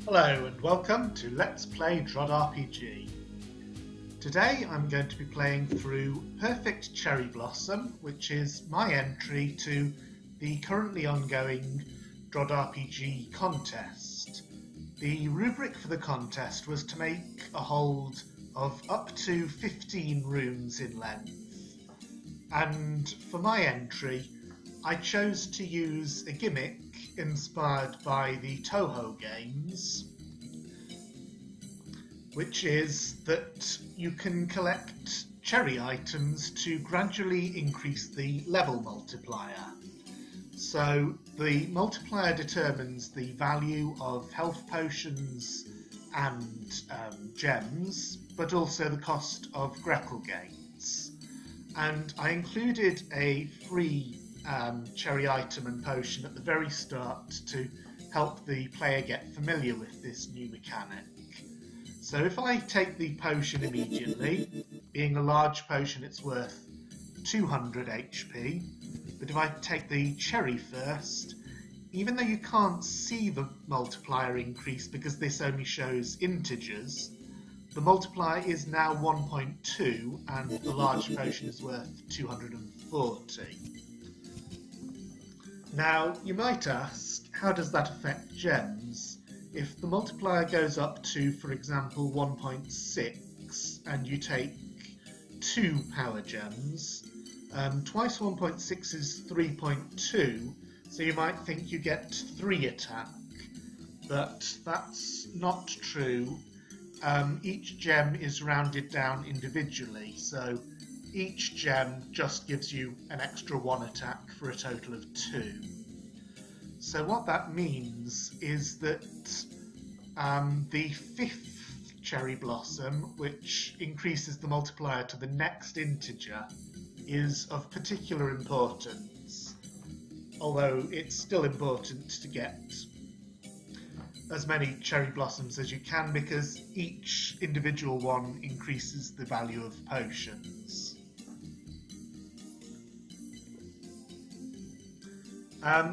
Hello and welcome to Let's Play DROD RPG. Today I'm going to be playing through Perfect Cherry Blossom, which is my entry to the currently ongoing DROD RPG contest. The rubric for the contest was to make a hold of up to 15 rooms in length, and for my entry I chose to use a gimmick inspired by the Toho games, which is that you can collect cherry items to gradually increase the level multiplier. So the multiplier determines the value of health potions and gems, but also the cost of Gretel gates. And I included a free cherry item and potion at the very start to help the player get familiar with this new mechanic. So if I take the potion immediately, being a large potion it's worth 200 HP, but if I take the cherry first, even though you can't see the multiplier increase because this only shows integers, the multiplier is now 1.2 and the large potion is worth 240. Now, you might ask, how does that affect gems? If the multiplier goes up to, for example, 1.6 and you take 2 power gems, twice 1.6 is 3.2, so you might think you get 3 attack, but that's not true. Each gem is rounded down individually, so each gem just gives you an extra 1 attack for a total of 2. So what that means is that the 5th cherry blossom, which increases the multiplier to the next integer, is of particular importance, although it's still important to get as many cherry blossoms as you can because each individual one increases the value of potions.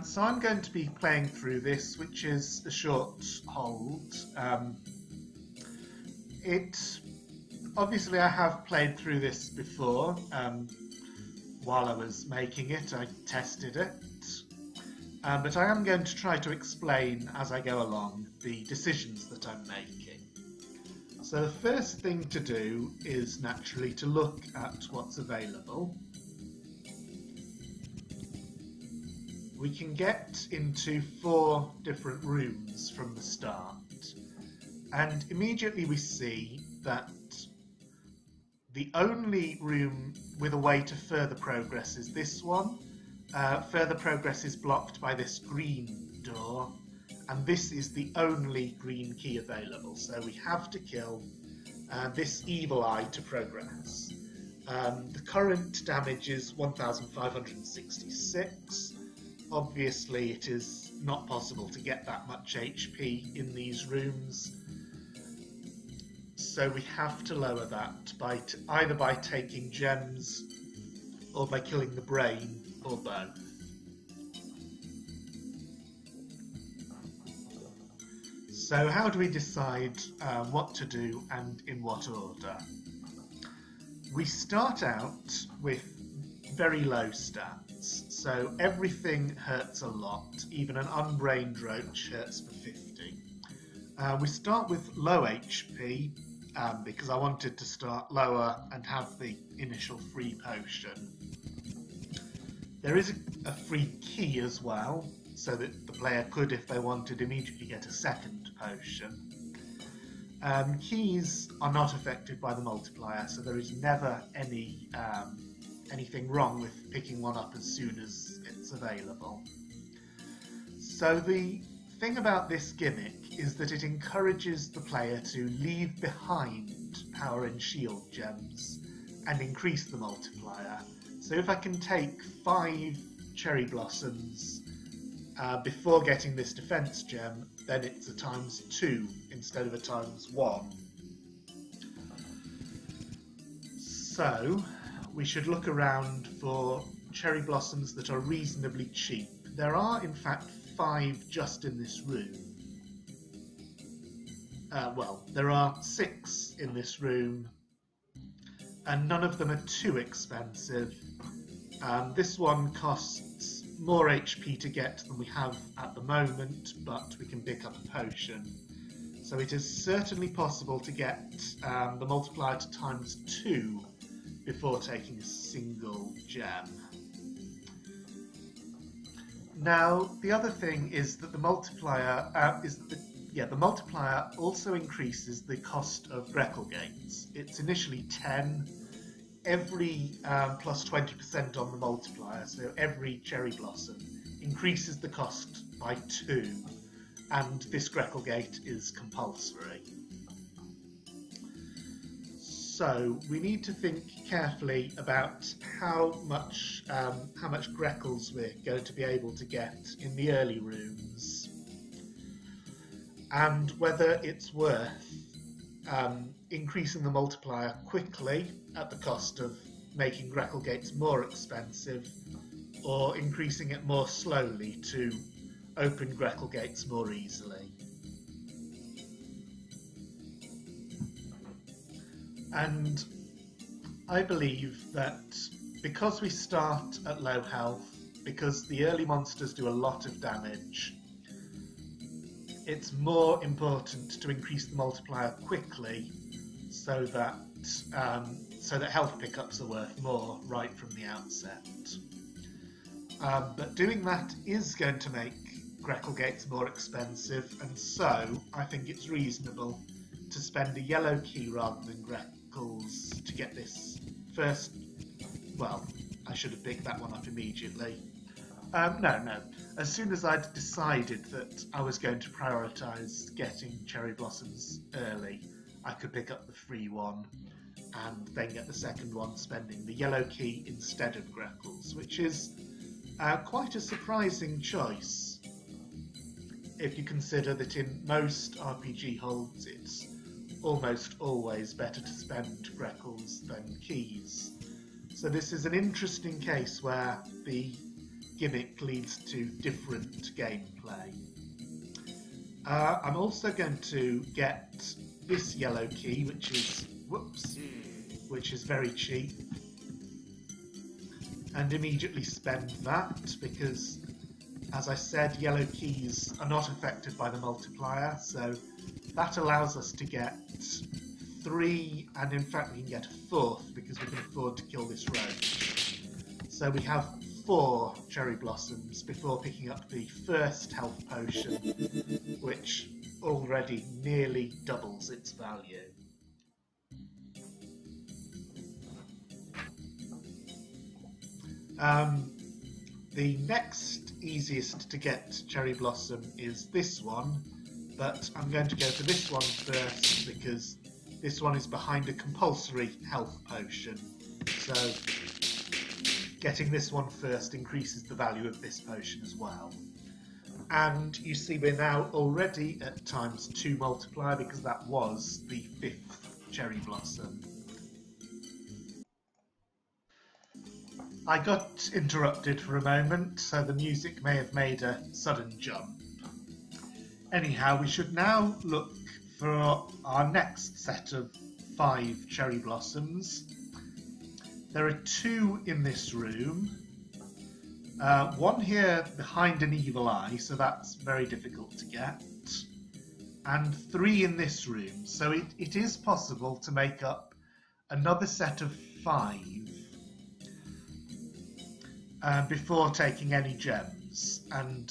So I'm going to be playing through this, which is a short hold. Obviously I have played through this before. While I was making it, I tested it. But I am going to try to explain as I go along the decisions that I'm making. So the first thing to do is naturally to look at what's available. We can get into 4 different rooms from the start, and immediately we see that the only room with a way to further progress is this one. Further progress is blocked by this green door, and this is the only green key available, so we have to kill this evil eye to progress. The current damage is 1566. Obviously it is not possible to get that much HP in these rooms, so we have to lower that by either by taking gems or by killing the brain, or both. So how do we decide what to do and in what order? We start out with very low stats, so everything hurts a lot, even an unbrained roach hurts for 50. We start with low HP because I wanted to start lower and have the initial free potion. There is a free key as well, so that the player could, if they wanted, immediately get a second potion. Keys are not affected by the multiplier, so there is never anything wrong with picking one up as soon as it's available. So the thing about this gimmick is that it encourages the player to leave behind power and shield gems and increase the multiplier. So if I can take 5 cherry blossoms before getting this defense gem, then it's a ×2 instead of a ×1. So we should look around for cherry blossoms that are reasonably cheap. There are in fact 5 just in this room. well, there are 6 in this room, and none of them are too expensive. This one costs more HP to get than we have at the moment, but we can pick up a potion. So it is certainly possible to get the multiplier to ×2 before taking a single gem. Now, the other thing is that the multiplier the multiplier also increases the cost of Greckle gates. It's initially 10. Every plus 20% on the multiplier, so every cherry blossom, increases the cost by 2, and this Greckle gate is compulsory. So we need to think carefully about how much Greckles we're going to be able to get in the early rooms, and whether it's worth increasing the multiplier quickly at the cost of making Greckle gates more expensive, or increasing it more slowly to open Greckle gates more easily. And I believe that because we start at low health, because the early monsters do a lot of damage, it's more important to increase the multiplier quickly so that health pickups are worth more right from the outset. But doing that is going to make Greckle gates more expensive, and so I think it's reasonable to spend a yellow key rather than Greckles to get this first. Well, I should have picked that one up immediately. No. As soon as I'd decided that I was going to prioritise getting cherry blossoms early, I could pick up the free one and then get the second one, spending the yellow key instead of Greckles, which is quite a surprising choice if you consider that in most RPG holds it's almost always better to spend Greckles than keys. So this is an interesting case where the gimmick leads to different gameplay. I'm also going to get this yellow key, which is very cheap, and immediately spend that because, as I said, yellow keys are not affected by the multiplier, so that allows us to get 3, and in fact we can get a 4th because we can afford to kill this roach. So we have 4 cherry blossoms before picking up the first health potion, which already nearly doubles its value. The next easiest to get cherry blossom is this one, but I'm going to go for this one first because this one is behind a compulsory health potion. So getting this one first increases the value of this potion as well. And you see we're now already at ×2 multiplier because that was the 5th cherry blossom. I got interrupted for a moment, so the music may have made a sudden jump. Anyhow, we should now look for our next set of 5 cherry blossoms. There are 2 in this room. One here behind an evil eye, so that's very difficult to get. And 3 in this room, so it is possible to make up another set of 5 before taking any gems. And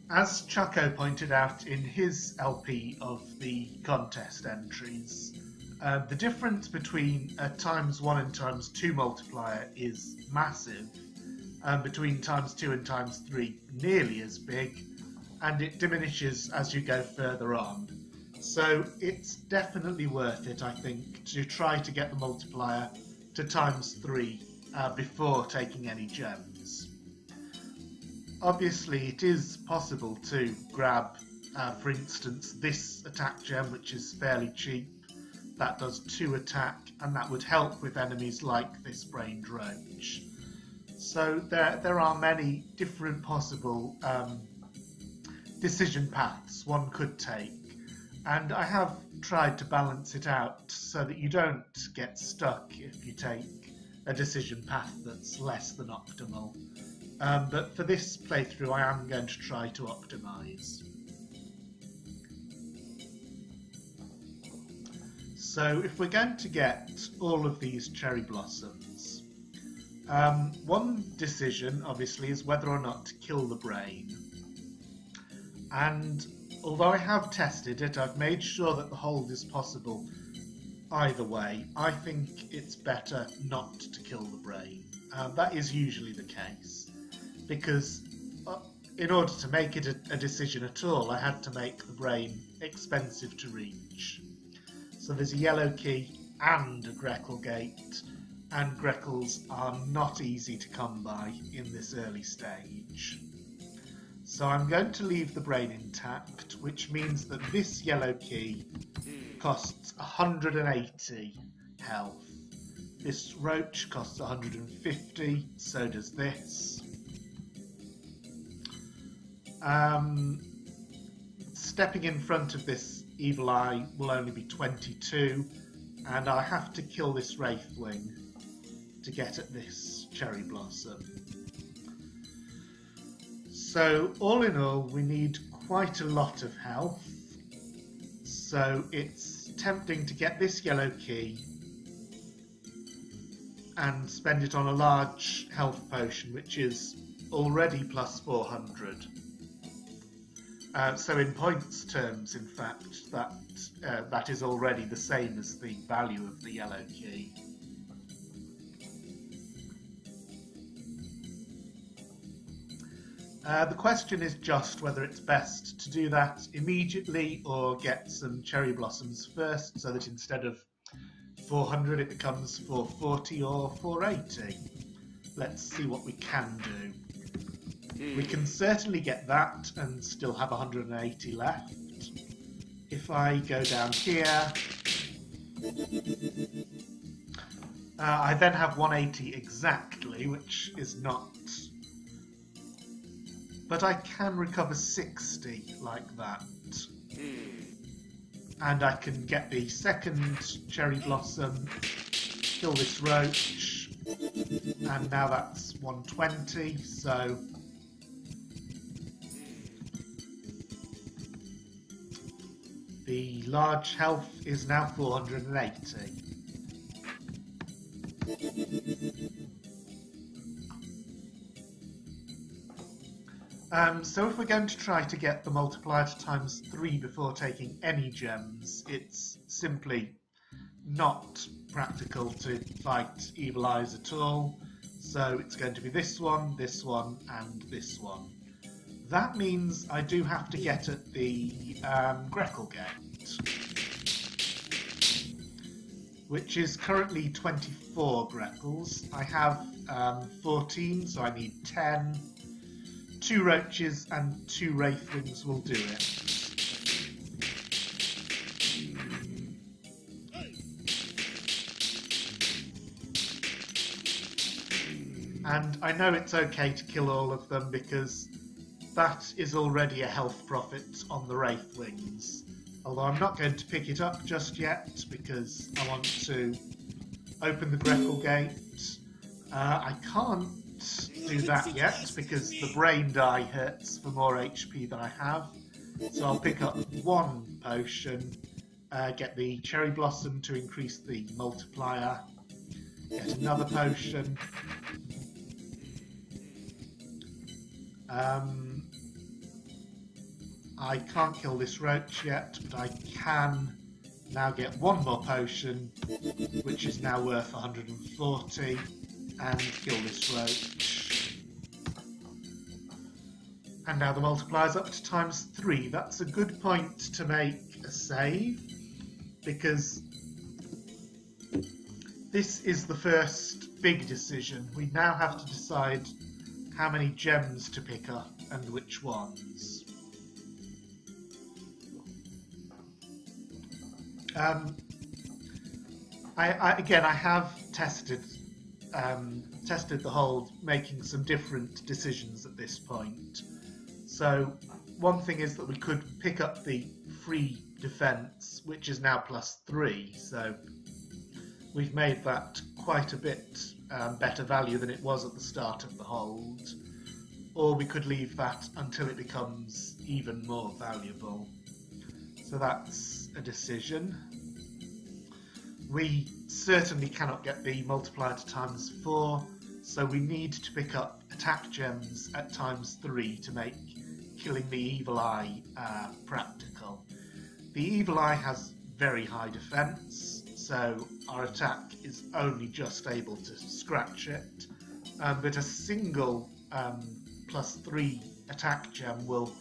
as Chaco pointed out in his LP of the contest entries, the difference between a ×1 and ×2 multiplier is massive, between ×2 and ×3 nearly as big, and it diminishes as you go further on. So it's definitely worth it, I think, to try to get the multiplier to ×3 before taking any gems. Obviously, it is possible to grab, for instance, this attack gem, which is fairly cheap. That does 2 attack, and that would help with enemies like this brained roach. So there are many different possible decision paths one could take, And I have tried to balance it out so that you don't get stuck if you take a decision path that's less than optimal. But for this playthrough, I am going to try to optimise. So if we're going to get all of these cherry blossoms, one decision obviously is whether or not to kill the brain. And although I have tested it, I've made sure that the hold is possible either way. I think it's better not to kill the brain. That is usually the case, because in order to make it a decision at all, I had to make the brain expensive to reach. So there's a yellow key and a Greckle gate, and Greckles are not easy to come by in this early stage. So I'm going to leave the brain intact, which means that this yellow key costs 180 health. This roach costs 150, so does this. Stepping in front of this evil eye will only be 22, and I have to kill this wraithling to get at this cherry blossom. So all in all, we need quite a lot of health. So it's tempting to get this yellow key and spend it on a large health potion, which is already plus 400. So in points terms, in fact, that is already the same as the value of the yellow key. The question is just whether it's best to do that immediately or get some cherry blossoms first, so that instead of 400 it becomes 440 or 480. Let's see what we can do. We can certainly get that and still have 180 left. If I go down here, I then have 180 exactly, which is not... But I can recover 60 like that. And I can get the second cherry blossom, kill this roach, and now that's 120, so... The large health is now 480. So if we're going to try to get the multiplier to times 3 before taking any gems, it's simply not practical to fight evil eyes at all. So it's going to be this one, and this one. That means I do have to get at the Greckle gate, which is currently 24 Greckles. I have 14, so I need 10. 2 roaches and 2 wraithlings will do it. And I know it's okay to kill all of them because that is already a health profit on the wraithlings. Although I'm not going to pick it up just yet because I want to open the Greckle gate. I can't do that yet because the brain die hurts for more HP than I have. So I'll pick up 1 potion, get the cherry blossom to increase the multiplier, get another potion. I can't kill this roach yet, but I can now get 1 more potion, which is now worth 140, and kill this roach. And now the multiplier's up to times 3. That's a good point to make a save, because this is the first big decision. We now have to decide how many gems to pick up and which ones. I have tested the hold, making some different decisions at this point. So one thing is that we could pick up the free defense, which is now +3, so we've made that quite a bit better value than it was at the start of the hold. Or we could leave that until it becomes even more valuable. So that's a decision. We certainly cannot get the multiplier to ×4, so we need to pick up attack gems at ×3 to make killing the evil eye practical. The evil eye has very high defense, so our attack is only just able to scratch it, but a single +3 attack gem will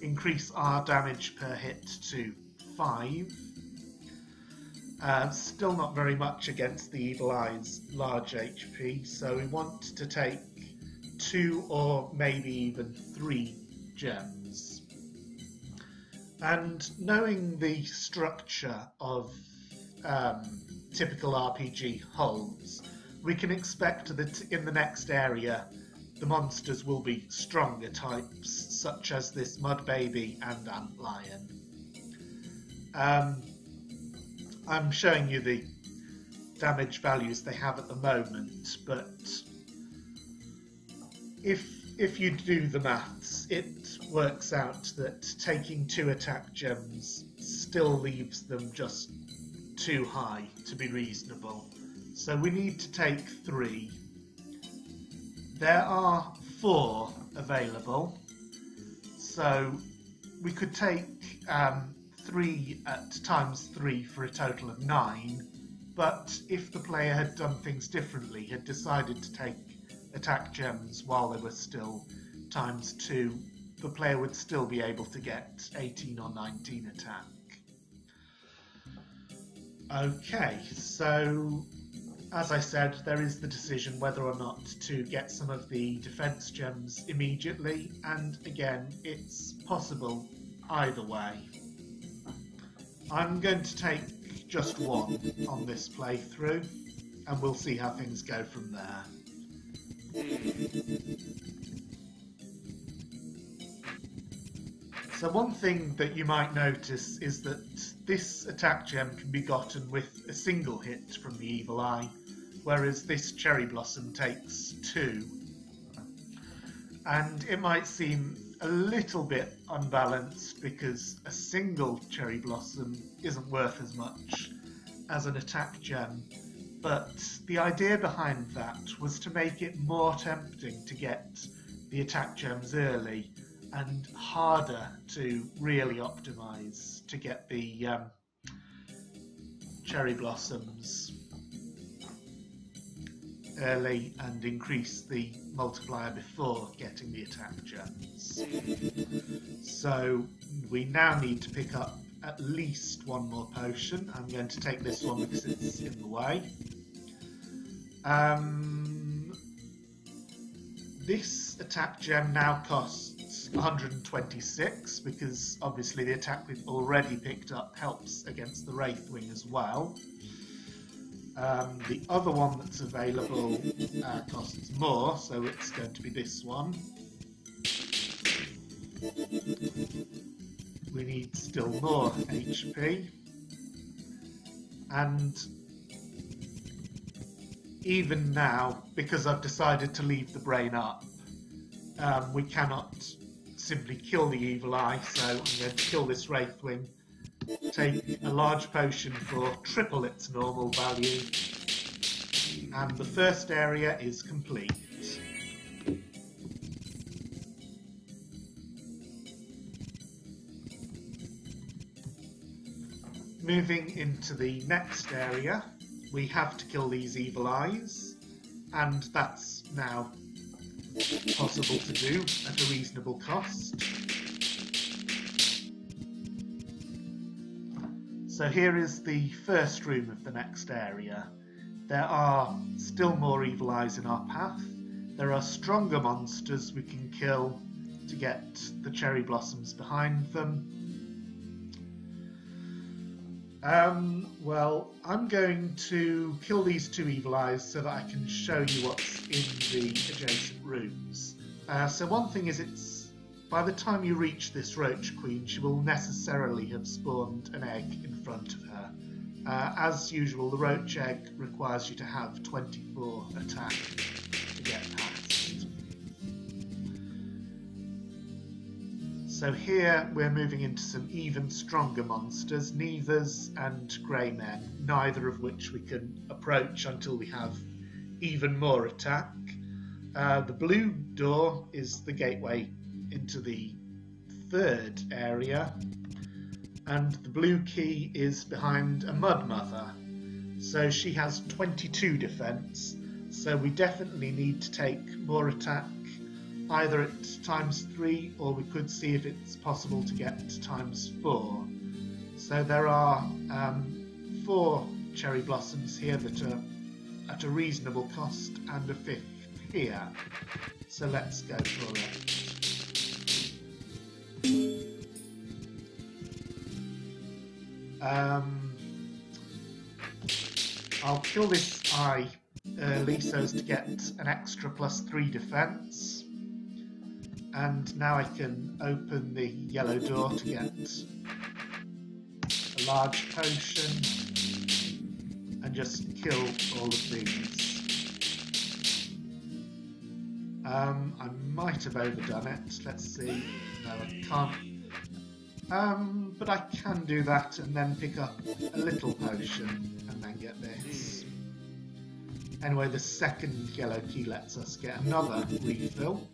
increase our damage per hit to 5. Still not very much against the evil eye's large HP, so we want to take 2 or maybe even 3 gems. And knowing the structure of typical RPG holds, we can expect that in the next area the monsters will be stronger types, such as this mud baby and antlion. I'm showing you the damage values they have at the moment, but if you do the maths, it works out that taking 2 attack gems still leaves them just too high to be reasonable. So we need to take 3. There are 4 available, so we could take 3 at ×3 for a total of 9, but if the player had done things differently, had decided to take attack gems while they were still ×2, the player would still be able to get 18 or 19 attack. Okay, so as I said, there is the decision whether or not to get some of the defense gems immediately, and again, it's possible either way. I'm going to take just 1 on this playthrough, and we'll see how things go from there. So one thing that you might notice is that this attack gem can be gotten with a single hit from the evil eye, whereas this cherry blossom takes 2. And it might seem a little bit unbalanced because a single cherry blossom isn't worth as much as an attack gem, but the idea behind that was to make it more tempting to get the attack gems early and harder to really optimize to get the cherry blossoms early and increase the multiplier before getting the attack gems. So we now need to pick up at least 1 more potion. I'm going to take this one because it's in the way. This attack gem now costs 126 because obviously the attack we've already picked up helps against the Wraithwing as well. The other one that's available costs more, so it's going to be this one. We need still more HP. And even now, because I've decided to leave the brain up, we cannot simply kill the evil eye, so I'm going to kill this Wraithwing, take a large potion for triple its normal value, and the first area is complete. Moving into the next area, we have to kill these evil eyes, and that's now possible to do at a reasonable cost. So here is the first room of the next area. There are still more evil eyes in our path. There are stronger monsters we can kill to get the cherry blossoms behind them. Well, I'm going to kill these 2 evil eyes so that I can show you what's in the adjacent rooms. So one thing is it's by the time you reach this roach queen, she will necessarily have spawned an egg in front of her. As usual, the roach egg requires you to have 24 attack to get past. So here we're moving into some even stronger monsters, Neithers and Grey Men, neither of which we can approach until we have even more attack. The blue door is the gateway into the third area, and the blue key is behind a mud mother, so she has 22 defense, so we definitely need to take more attack, either at ×3 or we could see if it's possible to get to ×4. So there are 4 cherry blossoms here that are at a reasonable cost and a 5th here, so let's go for it. I'll kill this eye early so as to get an extra +3 defense, and now I can open the yellow door to get a large potion and just kill all of these. I might have overdone it. Let's see. No, I can't. But I can do that and then pick up a little potion and then get this. Anyway, the second yellow key lets us get another refill,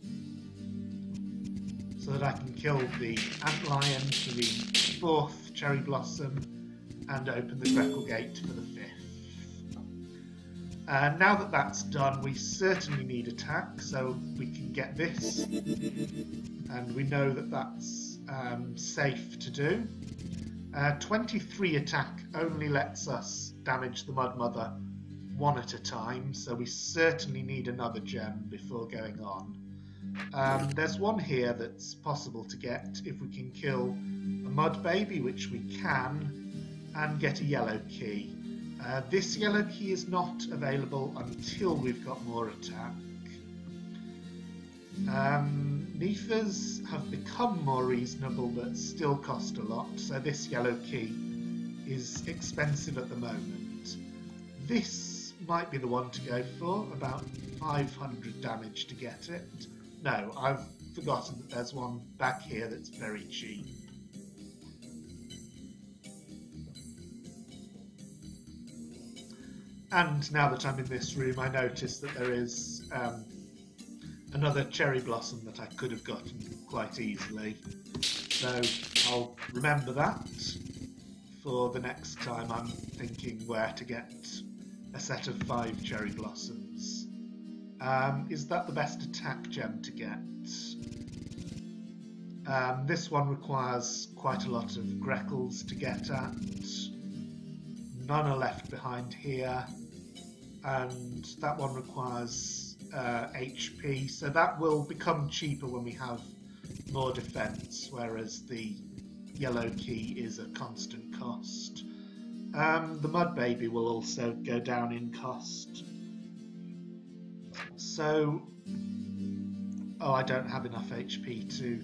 so that I can kill the antlion for the 4th cherry blossom and open the Greckle Gate for the 5th. Now that that's done, we certainly need attack, so we can get this, and we know that that's safe to do. 23 attack only lets us damage the Mud Mother 1 at a time, so we certainly need another gem before going on. There's one here that's possible to get if we can kill a Mud Baby, which we can, and get a yellow key. This yellow key is not available until we've got more attack. Neithers have become more reasonable but still cost a lot, so this yellow key is expensive at the moment. This might be the one to go for, about 500 damage to get it. No, I've forgotten that there's one back here that's very cheap. And now that I'm in this room, I notice that there is another cherry blossom that I could have gotten quite easily. So I'll remember that for the next time I'm thinking where to get a set of 5 cherry blossoms. Is that the best attack gem to get? This one requires quite a lot of Greckles to get at. None are left behind here. And that one requires HP, so that will become cheaper when we have more defense, whereas the yellow key is a constant cost. The Mud Baby will also go down in cost. So, I don't have enough HP to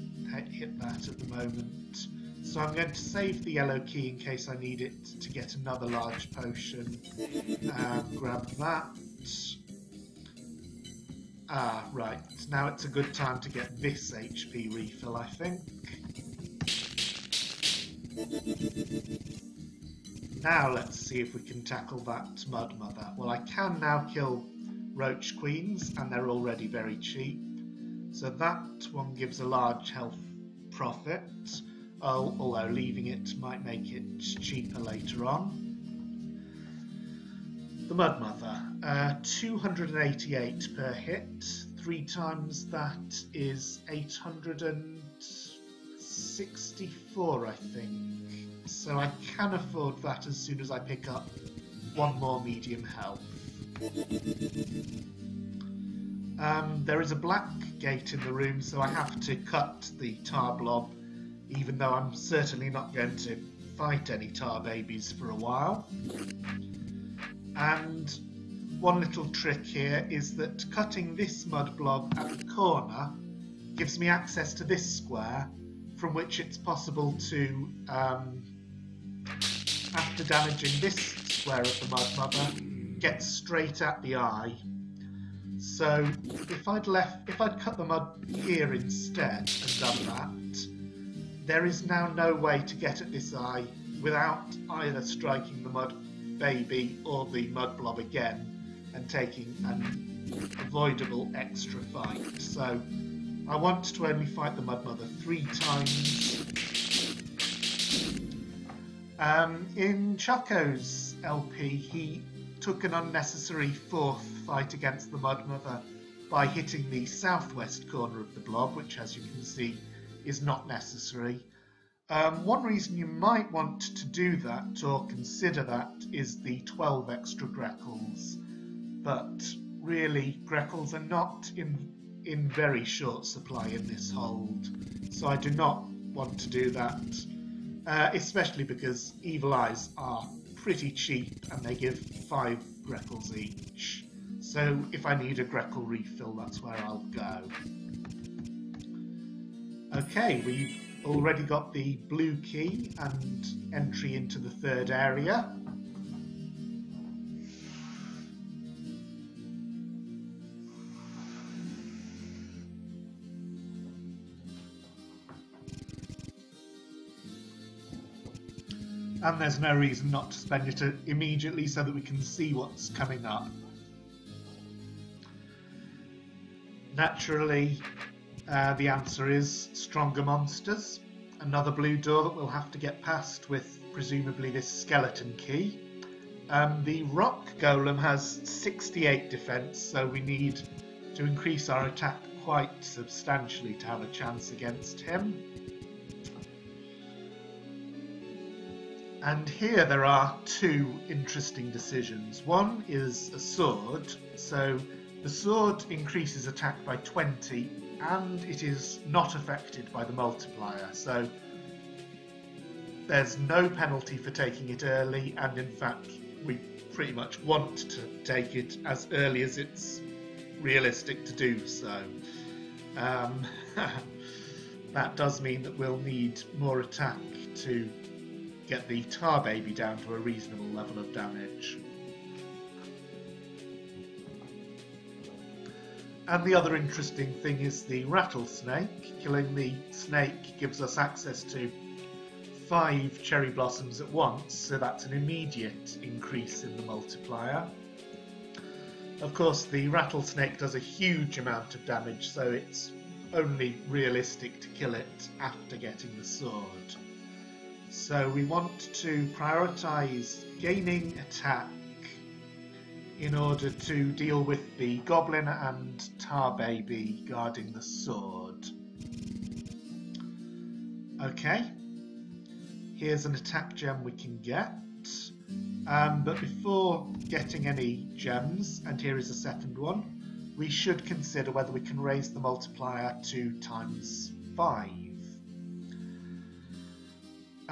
hit that at the moment. So I'm going to save the yellow key in case I need it to get another large potion. Grab that. Right. Now it's a good time to get this HP refill, I think. Now let's see if we can tackle that Mud Mother. Well, I can now kill Roach Queens, and they're already very cheap. So that one gives a large health profit. Although leaving it might make it cheaper later on. The Mud Mother, 288 per hit, 3 times that is 864, I think. So I can afford that as soon as I pick up 1 more medium health. There is a black gate in the room, so I have to cut the tar blob, even though I'm certainly not going to fight any tar babies for a while. And one little trick here is that cutting this mud blob at the corner gives me access to this square, from which it's possible to, after damaging this square of the Mud Mother, get straight at the eye. So if I'd cut the mud here instead and done that, there is now no way to get at this eye without either striking the mud baby or the mud blob again and taking an avoidable extra fight. So I want to only fight the Mud Mother 3 times. In Choco's LP, he took an unnecessary 4th fight against the Mud Mother by hitting the southwest corner of the blob, which, as you can see, is not necessary. One reason you might want to do that, or consider that, is the 12 extra Greckles. But really, Greckles are not in very short supply in this hold, so I do not want to do that, especially because Evil Eyes are pretty cheap and they give 5 Greckles each. So if I need a Greckle refill, that's where I'll go. Okay, we've already got the blue key and entry into the 3rd area. And there's no reason not to spend it immediately so that we can see what's coming up. Naturally, the answer is stronger monsters. Another blue door that we'll have to get past with presumably this skeleton key. The rock golem has 68 defense, so we need to increase our attack quite substantially to have a chance against him. And here there are 2 interesting decisions. One is a sword, so the sword increases attack by 20 and it is not affected by the multiplier, so there's no penalty for taking it early, and in fact we pretty much want to take it as early as it's realistic to do so. That does mean that we'll need more attack to get the tar baby down to a reasonable level of damage. And the other interesting thing is the rattlesnake. Killing the snake gives us access to 5 cherry blossoms at once, so that's an immediate increase in the multiplier. Of course, the rattlesnake does a huge amount of damage, so it's only realistic to kill it after getting the sword. So we want to prioritise gaining attack in order to deal with the goblin and tar baby guarding the sword. Okay, here's an attack gem we can get. But before getting any gems, and here is a second one, we should consider whether we can raise the multiplier to times 5.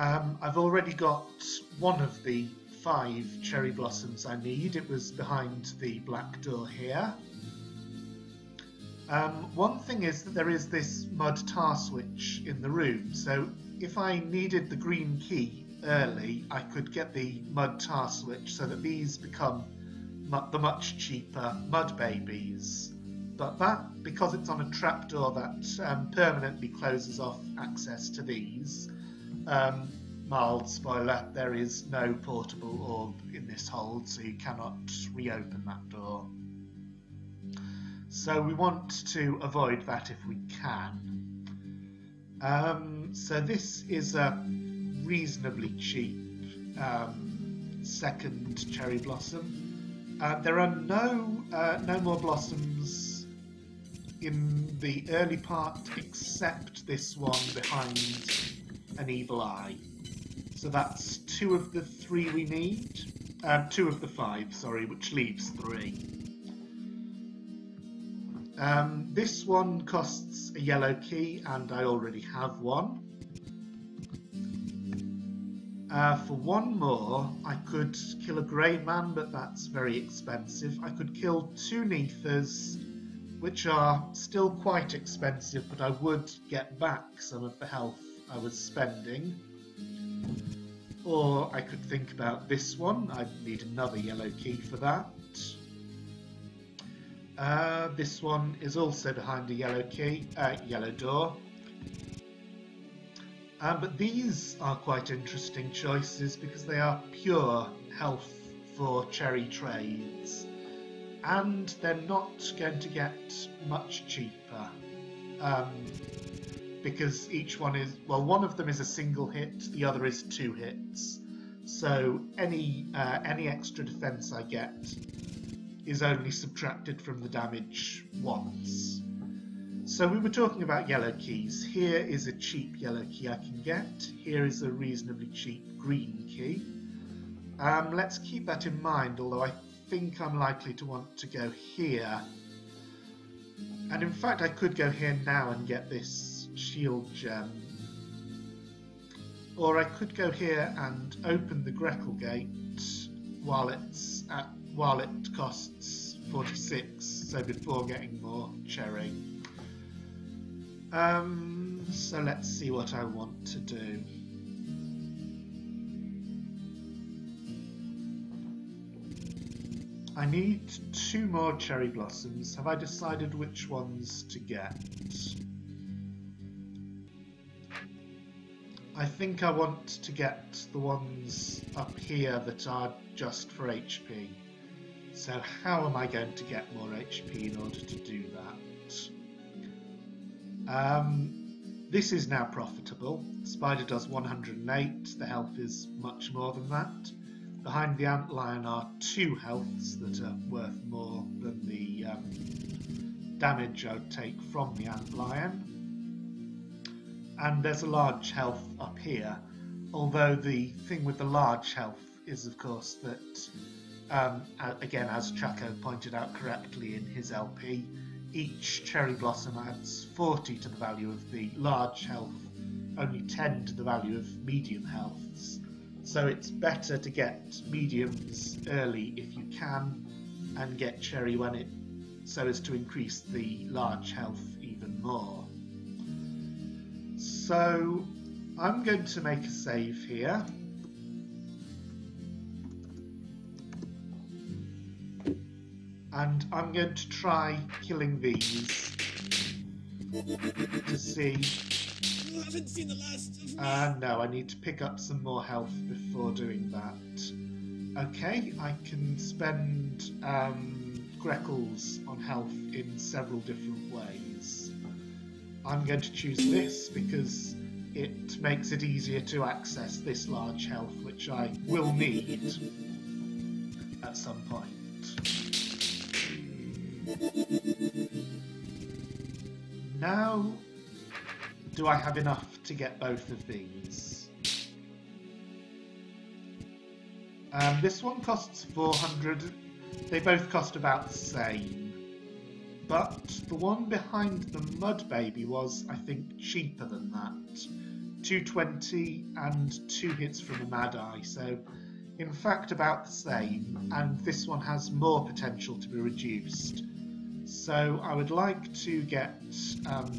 I've already got one of the 5 cherry blossoms I need. It was behind the black door here. One thing is that there is this mud tar switch in the room, so if I needed the green key early, I could get the mud tar switch so that these become the much cheaper mud babies. But that, because it's on a trapdoor that permanently closes off access to these, mild spoiler, there is no portable orb in this hold, so you cannot reopen that door. So we want to avoid that if we can. So this is a reasonably cheap second cherry blossom. There are no more blossoms in the early part except this one behind an evil eye. So that's 2 of the 3 we need. 2 of the 5, sorry, which leaves 3. This one costs a yellow key, and I already have one. For one more, I could kill a grey man, but that's very expensive. I could kill 2 Nethers which are still quite expensive, but I would get back some of the health I was spending. Or I could think about this one. I'd need another yellow key for that. This one is also behind a yellow door. But these are quite interesting choices because they are pure health for cherry trades. And they're not going to get much cheaper. Because each one is, well, one of them is a single hit, the other is 2 hits. So any extra defense I get is only subtracted from the damage once. So we were talking about yellow keys. Here is a cheap yellow key I can get. Here is a reasonably cheap green key. Let's keep that in mind, although I think I'm likely to want to go here. And in fact I could go here now and get this shield gem. Or I could go here and open the Greckle gate while it costs 46, so before getting more cherry. So let's see what I want to do. I need 2 more cherry blossoms. Have I decided which ones to get? I think I want to get the ones up here that are just for HP. So how am I going to get more HP in order to do that? This is now profitable. Spider does 108, the health is much more than that. Behind the antlion are 2 healths that are worth more than the damage I would take from the antlion. And there's a large health up here, although the thing with the large health is of course that, again as Chaco pointed out correctly in his LP, each cherry blossom adds 40 to the value of the large health, only 10 to the value of medium healths. So it's better to get mediums early if you can, and get cherry when it, so as to increase the large health even more. So I'm going to make a save here. And I'm going to try killing these to see. You haven't seen the last of me. No, I need to pick up some more health before doing that. Okay, I can spend Greckles on health in several different ways. I'm going to choose this because it makes it easier to access this large health, which I will need at some point. Now, do I have enough to get both of these? This one costs 400. They both cost about the same. But the one behind the Mud Baby was, I think, cheaper than that. 220 and 2 hits from a Mad Eye, so in fact about the same, and this one has more potential to be reduced. So I would like to get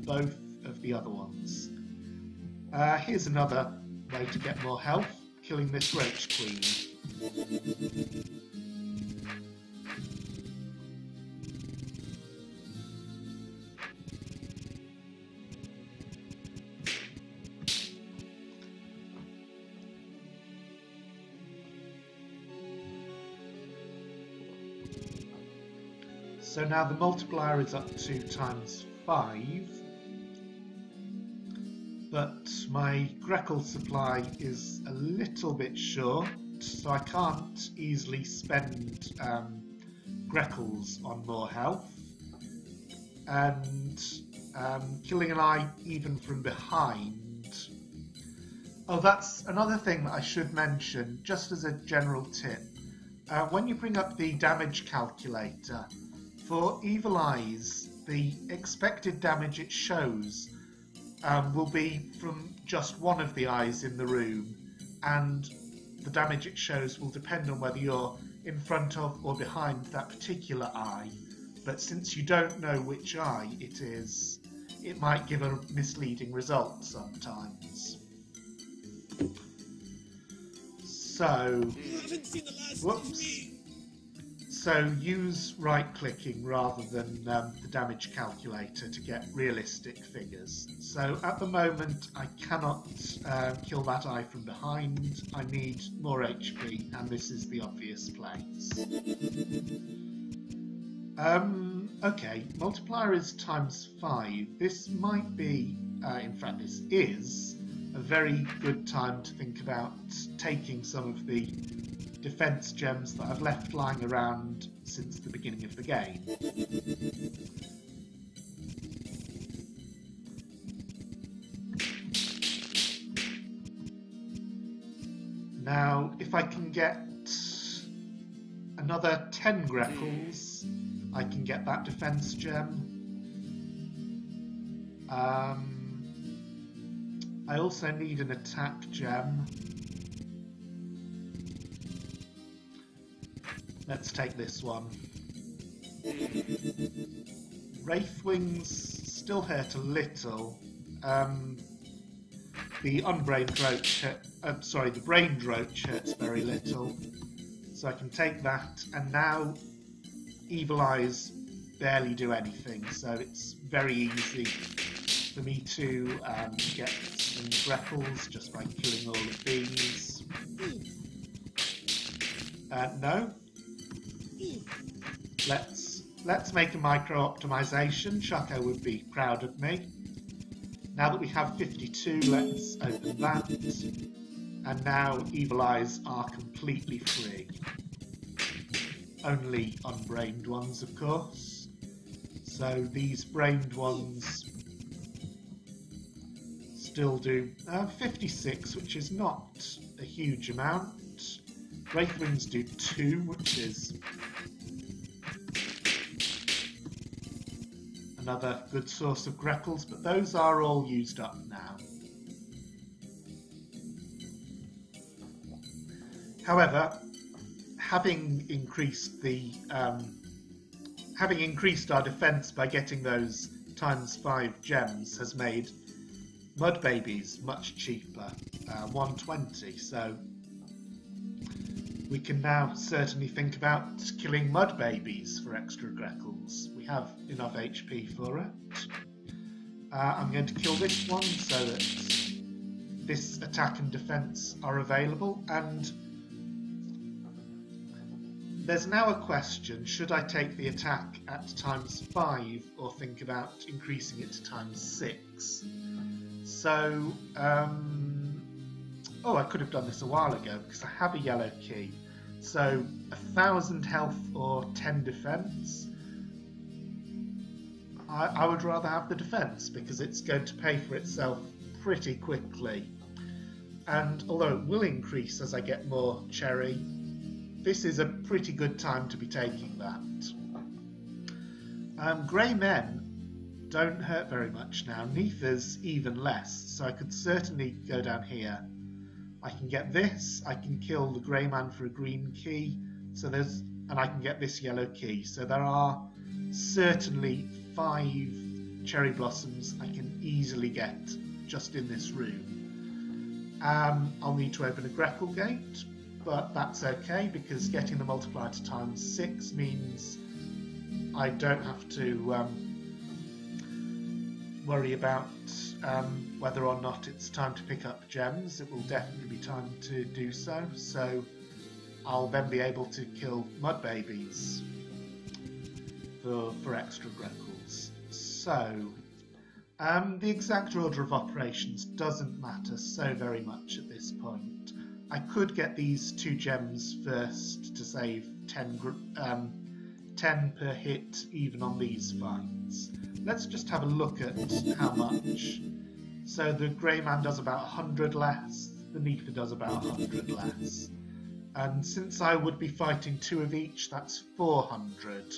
both of the other ones. Here's another way to get more health, killing this Roach Queen. So now the multiplier is up to ×5, but my Greckle supply is a little bit short, so I can't easily spend Greckles on more health. And killing an eye even from behind. Oh, that's another thing that I should mention, just as a general tip. When you bring up the damage calculator, for Evil Eyes, the expected damage it shows will be from just one of the eyes in the room, and the damage it shows will depend on whether you're in front of or behind that particular eye. but since you don't know which eye it is, it might give a misleading result sometimes. So, whoops. So use right-clicking rather than the damage calculator to get realistic figures. So at the moment I cannot kill that eye from behind. I need more HP, and this is the obvious place. Okay, multiplier is ×5. This might be, in fact this is, a very good time to think about taking some of the defense gems that I've left lying around since the beginning of the game. Now, if I can get another 10 grapples, I can get that defense gem. I also need an attack gem. Let's take this one. Wraithwings still hurt a little. The unbrained roach, the brained roach hurts very little. So I can take that, and now evil eyes barely do anything, so it's very easy for me to get some grapples just by killing all of these. No. Let's make a micro optimization. Shaco would be proud of me. Now that we have 52, let's open that. And now evil eyes are completely free. Only unbrained ones, of course. So these brained ones still do 56, which is not a huge amount. Wraithwings do 2, which is another good source of grapples, but those are all used up now. However, having increased our defense by getting those ×5 gems has made mud babies much cheaper, 120. So we can now certainly think about killing mud babies for extra grapples. We have enough HP for it. I'm going to kill this one so that this attack and defense are available, and there's now a question, should I take the attack at ×5 or think about increasing it to ×6? So, oh, I could have done this a while ago because I have a yellow key. So 1,000 health or 10 defense. I would rather have the defense because it's going to pay for itself pretty quickly. And although it will increase as I get more cherry, this is a pretty good time to be taking that. Grey men don't hurt very much now. Neithers even less, so I could certainly go down here. I can get this, I can kill the grey man for a green key, and I can get this yellow key. So there are certainly 5 cherry blossoms I can easily get just in this room. I'll need to open a grapple gate, but that's okay because getting the multiplier to ×6 means I don't have to worry about whether or not it's time to pick up gems. It will definitely be time to do so, so I'll then be able to kill mud babies for extra grapples. So the exact order of operations doesn't matter so very much at this point. I could get these 2 gems first to save 10 per hit even on these fights. Let's just have a look at how much. So the grey man does about 100 less, the Neither does about 100 less. And since I would be fighting 2 of each, that's 400.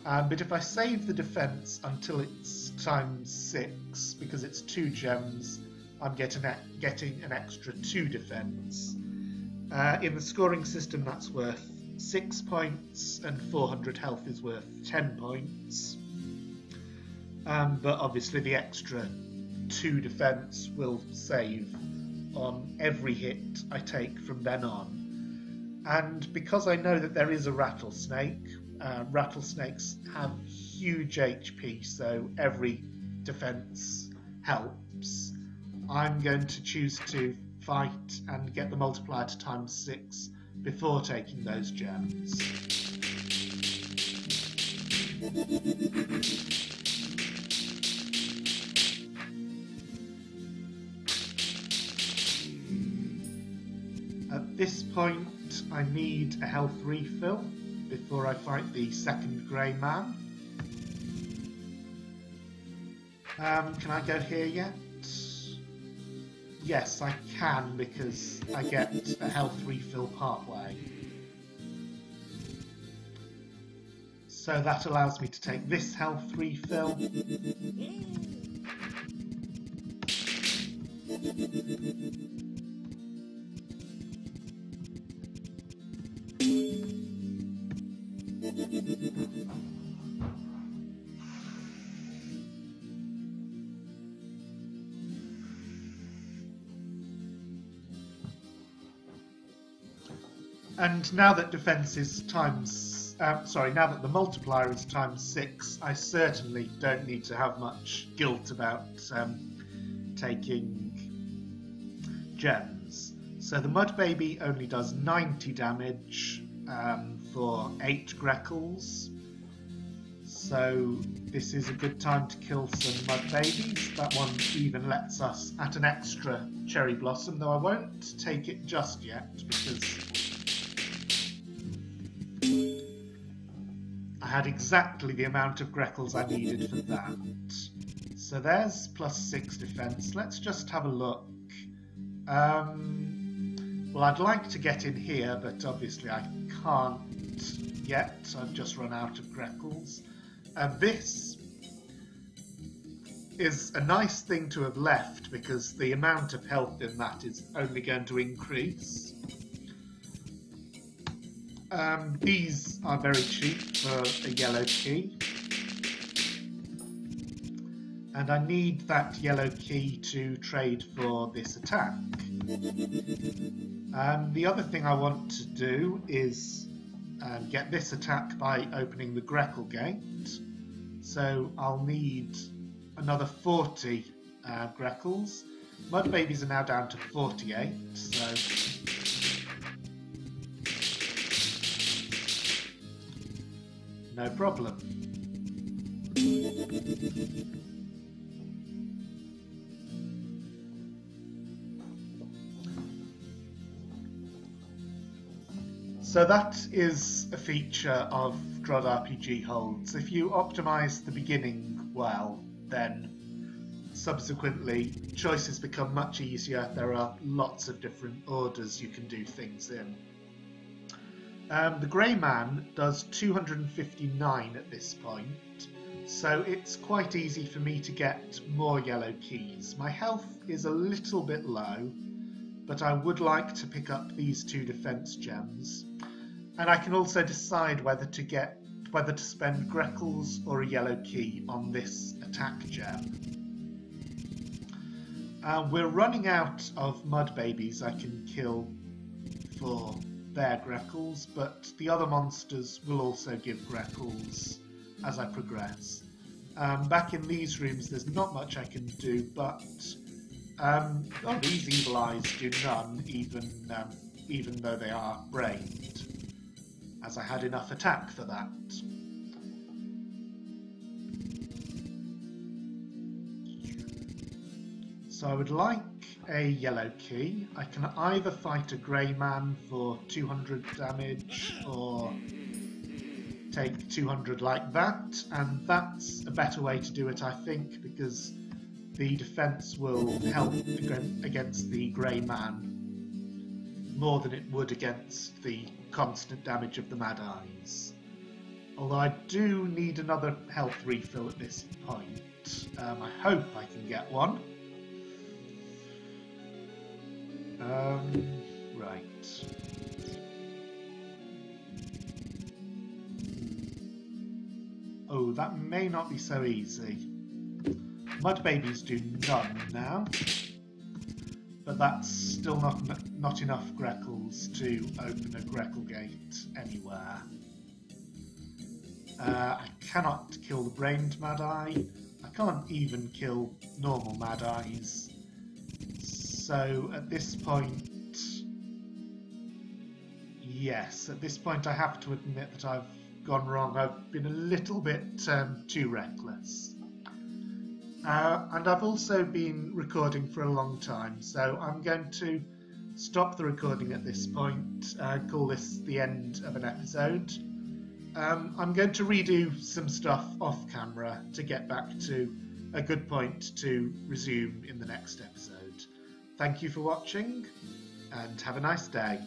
But if I save the defense until it's ×6, because it's 2 gems, I'm getting an extra 2 defense. In the scoring system, that's worth 6 points, and 400 health is worth 10 points. But obviously the extra 2 defense will save on every hit I take from then on. And because I know that there is a rattlesnake, rattlesnakes have huge HP, so every defense helps. I'm going to choose to fight and get the multiplier to ×6 before taking those gems. At this point, I need a health refill before I fight the second grey man. Can I go here yet? Yes, I can, because I get a health refill partway. So that allows me to take this health refill. And now that defense is now that the multiplier is ×6, I certainly don't need to have much guilt about taking gems. So the Mud Baby only does 90 damage for 8 Greckles. So this is a good time to kill some Mud Babies. That one even lets us at an extra Cherry Blossom, though I won't take it just yet because I had exactly the amount of Greckles I needed for that. So there's +6 defense. Let's just have a look. Well, I'd like to get in here, but obviously I can't yet. I've just run out of Greckles. This is a nice thing to have left because the amount of health in that is only going to increase. These are very cheap for a yellow key. And I need that yellow key to trade for this attack. The other thing I want to do is get this attack by opening the Greckle gate. So I'll need another 40 Greckles. Mud Babies are now down to 48, so no problem. So that is a feature of DROD RPG holds. If you optimize the beginning well, then subsequently choices become much easier. There are lots of different orders you can do things in. The Grey Man does 259 at this point, so it's quite easy for me to get more yellow keys. My health is a little bit low, but I would like to pick up these 2 defense gems. And I can also decide whether to spend Greckles or a yellow key on this attack gem. We're running out of Mud Babies I can kill for their Greckles, but the other monsters will also give Greckles as I progress. Back in these rooms there's not much I can do, but these evil eyes do none, even though they are braved, as I had enough attack for that. So I would like a yellow key. I can either fight a Grey Man for 200 damage or take 200 like that, and that's a better way to do it, I think, because the defense will help against the Grey Man more than it would against the constant damage of the Mad Eyes. Although I do need another health refill at this point. I hope I can get one. Right. Oh, that may not be so easy. Mud babies do none now, but that's still not enough Greckles to open a Greckle gate anywhere. I cannot kill the brained Mad-Eye. I can't even kill normal Mad-Eyes. So at this point, yes, at this point I have to admit that I've gone wrong. I've been a little bit too reckless. And I've also been recording for a long time, so I'm going to stop the recording at this point, call this the end of an episode. I'm going to redo some stuff off camera to get back to a good point to resume in the next episode. Thank you for watching, and have a nice day.